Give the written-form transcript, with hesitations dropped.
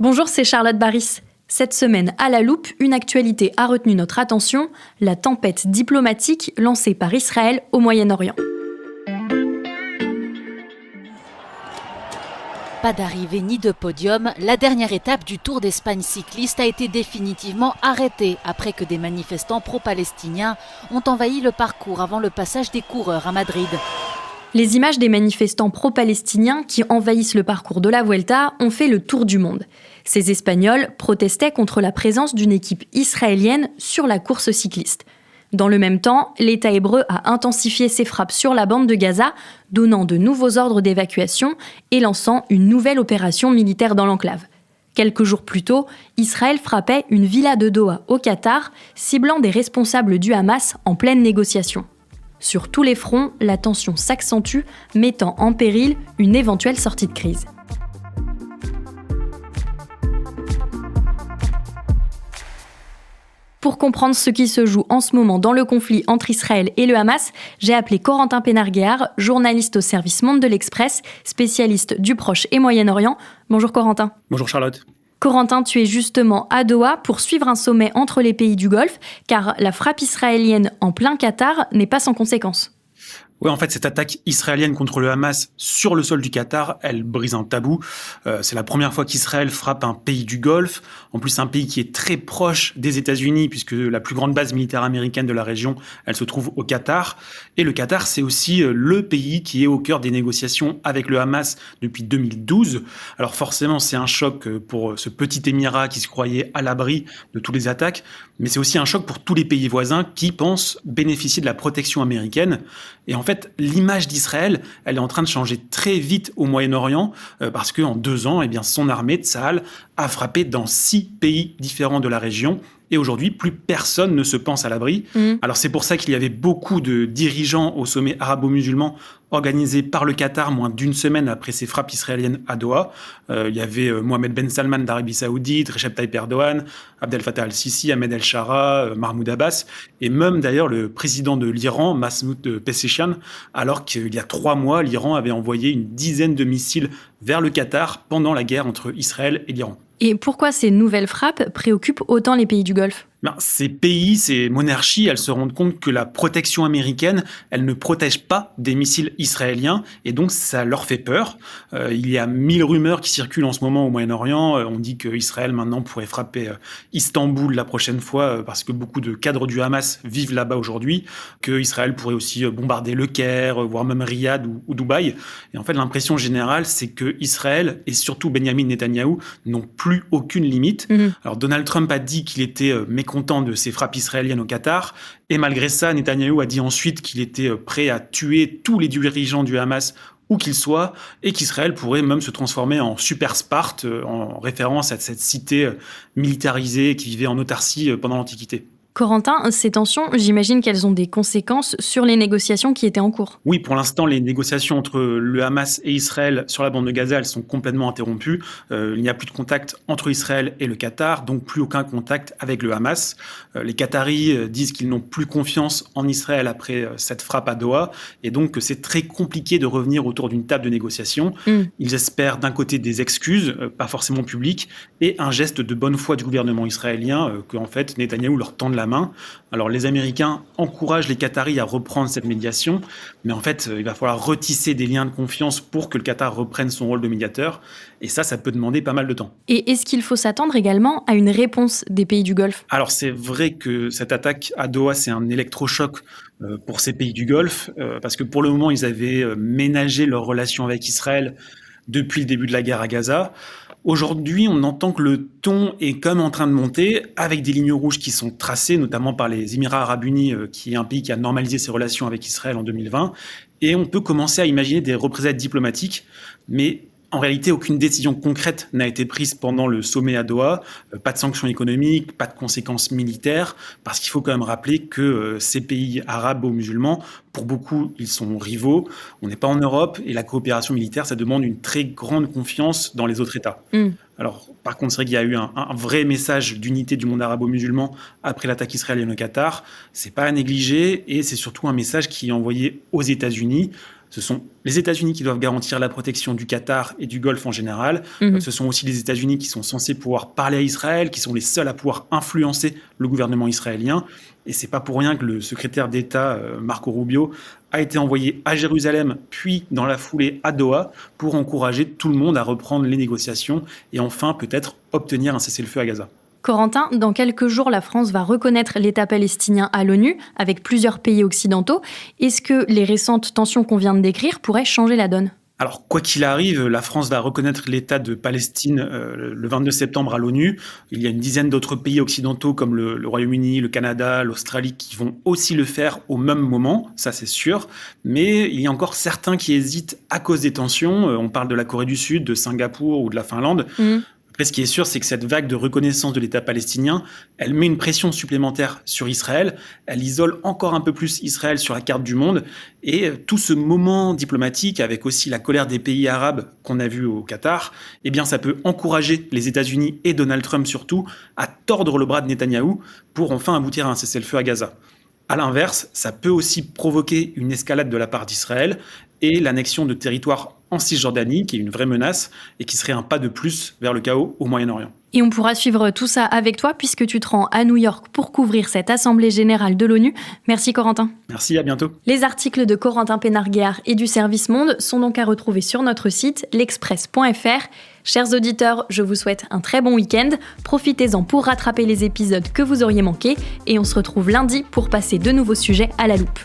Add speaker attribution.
Speaker 1: Bonjour, c'est Charlotte Baris. Cette semaine, à la loupe, une actualité a retenu notre attention, la tempête diplomatique lancée par Israël au Moyen-Orient.
Speaker 2: Pas d'arrivée ni de podium, la dernière étape du Tour d'Espagne cycliste a été définitivement arrêtée après que des manifestants pro-palestiniens ont envahi le parcours avant le passage des coureurs à Madrid.
Speaker 1: Les images des manifestants pro-palestiniens qui envahissent le parcours de la Vuelta ont fait le tour du monde. Ces Espagnols protestaient contre la présence d'une équipe israélienne sur la course cycliste. Dans le même temps, l'État hébreu a intensifié ses frappes sur la bande de Gaza, donnant de nouveaux ordres d'évacuation et lançant une nouvelle opération militaire dans l'enclave. Quelques jours plus tôt, Israël frappait une villa de Doha au Qatar, ciblant des responsables du Hamas en pleine négociation. Sur tous les fronts, la tension s'accentue, mettant en péril une éventuelle sortie de crise. Pour comprendre ce qui se joue en ce moment dans le conflit entre Israël et le Hamas, j'ai appelé Corentin Pénarguéar, journaliste au service Monde de l'Express, spécialiste du Proche et Moyen-Orient. Bonjour Corentin.
Speaker 3: Bonjour Charlotte.
Speaker 1: Corentin, tu es justement à Doha pour suivre un sommet entre les pays du Golfe, car la frappe israélienne en plein Qatar n'est pas sans conséquences.
Speaker 3: Oui, en fait, cette attaque israélienne contre le Hamas sur le sol du Qatar, elle brise un tabou. C'est la première fois qu'Israël frappe un pays du Golfe. En plus, un pays qui est très proche des États-Unis, puisque la plus grande base militaire américaine de la région, elle se trouve au Qatar. Et le Qatar, c'est aussi le pays qui est au cœur des négociations avec le Hamas depuis 2012. Alors forcément, c'est un choc pour ce petit émirat qui se croyait à l'abri de toutes les attaques. Mais c'est aussi un choc pour tous les pays voisins qui pensent bénéficier de la protection américaine. Et en fait, l'image d'Israël, elle est en train de changer très vite au Moyen-Orient parce qu'en 2 ans, son armée, Tsahal, a frappé dans 6 pays différents de la région. Et aujourd'hui, plus personne ne se pense à l'abri. Alors c'est pour ça qu'il y avait beaucoup de dirigeants au sommet arabo-musulman organisé par le Qatar moins d'une semaine après ces frappes israéliennes à Doha. Il y avait Mohamed Ben Salman d'Arabie Saoudite, Recep Tayyip Erdogan, Abdel Fattah al-Sisi, Ahmed el-Shara, Mahmoud Abbas, et même d'ailleurs le président de l'Iran, Masoud Pezeshkian, alors qu'il y a 3 mois, l'Iran avait envoyé une dizaine de missiles vers le Qatar pendant la guerre entre Israël et l'Iran.
Speaker 1: Et pourquoi ces nouvelles frappes préoccupent autant les pays du Golfe ?
Speaker 3: Ces pays, ces monarchies, elles se rendent compte que la protection américaine, elle ne protège pas des missiles israéliens et donc ça leur fait peur. Il y a 1000 rumeurs qui circulent en ce moment au Moyen-Orient. On dit qu'Israël maintenant pourrait frapper Istanbul la prochaine fois parce que beaucoup de cadres du Hamas vivent là-bas aujourd'hui, qu'Israël pourrait aussi bombarder le Caire, voire même Riyad ou Dubaï. Et en fait, l'impression générale, c'est que Israël et surtout Benyamin Netanyahou n'ont plus aucune limite. Alors Donald Trump a dit qu'il était mécontent de ces frappes israéliennes au Qatar. Et malgré ça, Netanyahou a dit ensuite qu'il était prêt à tuer tous les dirigeants du Hamas où qu'ils soient, et qu'Israël pourrait même se transformer en super Sparte, en référence à cette cité militarisée qui vivait en autarcie pendant l'Antiquité.
Speaker 1: Corentin, ces tensions, j'imagine qu'elles ont des conséquences sur les négociations qui étaient en cours.
Speaker 3: Oui, pour l'instant, les négociations entre le Hamas et Israël sur la bande de Gaza, elles sont complètement interrompues. Il n'y a plus de contact entre Israël et le Qatar, donc plus aucun contact avec le Hamas. Les Qataris disent qu'ils n'ont plus confiance en Israël après cette frappe à Doha, et donc que c'est très compliqué de revenir autour d'une table de négociation. Ils espèrent d'un côté des excuses, pas forcément publiques, et un geste de bonne foi du gouvernement israélien, qu'en fait Netanyahou leur tende la main. Alors les Américains encouragent les Qataris à reprendre cette médiation, mais en fait il va falloir retisser des liens de confiance pour que le Qatar reprenne son rôle de médiateur, et ça peut demander pas mal de temps.
Speaker 1: Et est-ce qu'il faut s'attendre également à une réponse des pays du Golfe ?
Speaker 3: Alors c'est vrai que cette attaque à Doha, c'est un électrochoc pour ces pays du Golfe, parce que pour le moment ils avaient ménagé leurs relations avec Israël depuis le début de la guerre à Gaza. Aujourd'hui, on entend que le ton est quand même en train de monter, avec des lignes rouges qui sont tracées, notamment par les Émirats arabes unis, qui est un pays qui a normalisé ses relations avec Israël en 2020. Et on peut commencer à imaginer des représailles diplomatiques, mais en réalité, aucune décision concrète n'a été prise pendant le sommet à Doha. Pas de sanctions économiques, pas de conséquences militaires, parce qu'il faut quand même rappeler que ces pays arabo-musulmans, pour beaucoup, ils sont rivaux. On n'est pas en Europe et la coopération militaire, ça demande une très grande confiance dans les autres États. Alors, par contre, c'est vrai qu'il y a eu un vrai message d'unité du monde arabo-musulman après l'attaque israélienne au Qatar. C'est pas à négliger et c'est surtout un message qui est envoyé aux États-Unis. Ce sont les États-Unis qui doivent garantir la protection du Qatar et du Golfe en général. Ce sont aussi les États-Unis qui sont censés pouvoir parler à Israël, qui sont les seuls à pouvoir influencer le gouvernement israélien. Et c'est pas pour rien que le secrétaire d'État Marco Rubio a été envoyé à Jérusalem, puis dans la foulée à Doha, pour encourager tout le monde à reprendre les négociations et enfin peut-être obtenir un cessez-le-feu à Gaza.
Speaker 1: Corentin, dans quelques jours, la France va reconnaître l'État palestinien à l'ONU, avec plusieurs pays occidentaux. Est-ce que les récentes tensions qu'on vient de décrire pourraient changer la donne ?
Speaker 3: Alors, quoi qu'il arrive, la France va reconnaître l'État de Palestine le 22 septembre à l'ONU. Il y a une dizaine d'autres pays occidentaux comme le Royaume-Uni, le Canada, l'Australie qui vont aussi le faire au même moment, ça c'est sûr. Mais il y a encore certains qui hésitent à cause des tensions. On parle de la Corée du Sud, de Singapour ou de la Finlande. Après, ce qui est sûr, c'est que cette vague de reconnaissance de l'État palestinien, elle met une pression supplémentaire sur Israël, elle isole encore un peu plus Israël sur la carte du monde, et tout ce moment diplomatique, avec aussi la colère des pays arabes qu'on a vu au Qatar, eh bien, ça peut encourager les États-Unis et Donald Trump surtout à tordre le bras de Netanyahou pour enfin aboutir à un cessez-le-feu à Gaza. À l'inverse, ça peut aussi provoquer une escalade de la part d'Israël et l'annexion de territoires en Cisjordanie, qui est une vraie menace et qui serait un pas de plus vers le chaos au Moyen-Orient.
Speaker 1: Et on pourra suivre tout ça avec toi puisque tu te rends à New York pour couvrir cette Assemblée générale de l'ONU. Merci Corentin.
Speaker 3: Merci, à bientôt.
Speaker 1: Les articles de Corentin Pénard-Guéard et du Service Monde sont donc à retrouver sur notre site l'express.fr. Chers auditeurs, je vous souhaite un très bon week-end. Profitez-en pour rattraper les épisodes que vous auriez manqués et on se retrouve lundi pour passer de nouveaux sujets à la loupe.